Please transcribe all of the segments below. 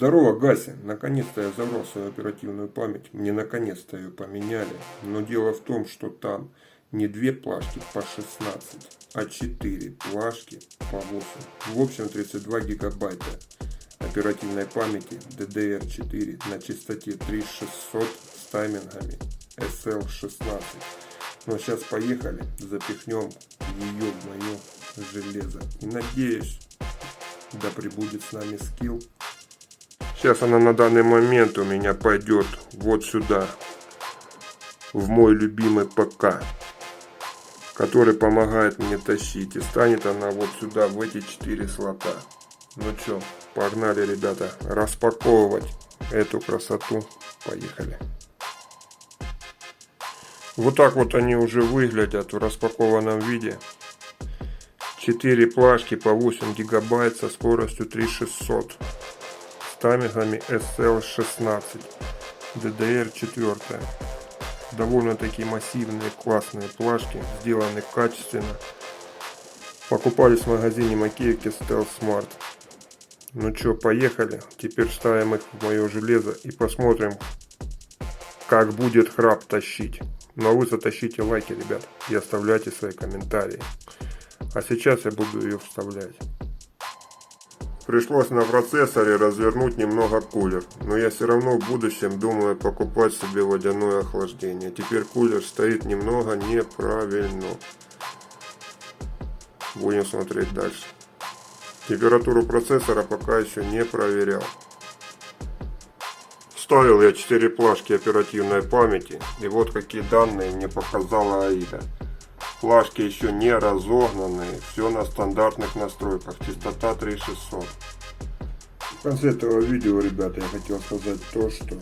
Здорово, Гася! Наконец-то я забрал свою оперативную память. Мне наконец-то ее поменяли. Но дело в том, что там не 2 плашки по 16, а 4 плашки по 8. В общем 32 гигабайта оперативной памяти DDR4 на частоте 3600 с таймингами SL16. Но сейчас поехали, запихнем ее в мое железо. И надеюсь, да пребудет с нами скилл. Сейчас она на данный момент у меня пойдет вот сюда, в мой любимый ПК, который помогает мне тащить. И станет она вот сюда, в эти 4 слота. Ну что, погнали, ребята, распаковывать эту красоту. Поехали. Вот так вот они уже выглядят в распакованном виде. 4 плашки по 8 гигабайт со скоростью 3600. С таймингами SL16. DDR4. Довольно-таки массивные, классные плашки. Сделаны качественно. Покупались в магазине Макеевки Stealth Smart. Ну что, поехали. Теперь ставим их в мое железо и посмотрим, как будет храп тащить. Но вы затащите лайки, ребят, и оставляйте свои комментарии. А сейчас я буду ее вставлять. Пришлось на процессоре развернуть немного кулер. Но я все равно в будущем думаю покупать себе водяное охлаждение. Теперь кулер стоит немного неправильно. Будем смотреть дальше. Температуру процессора пока еще не проверял. Вставил я 4 плашки оперативной памяти. И вот какие данные мне показала AIDA. Плашки еще не разогнанные. Все на стандартных настройках. Частота 3600. В конце этого видео, ребята, я хотел сказать то, что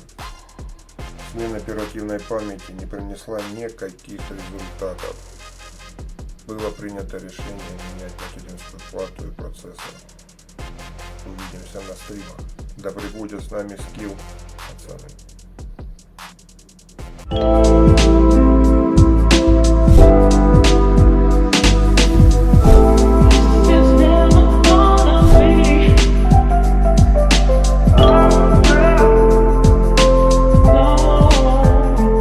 смена оперативной памяти не принесла никаких результатов. Было принято решение менять материнскую плату и процессор. Увидимся на стримах. Да пребудет с нами скилл, пацаны.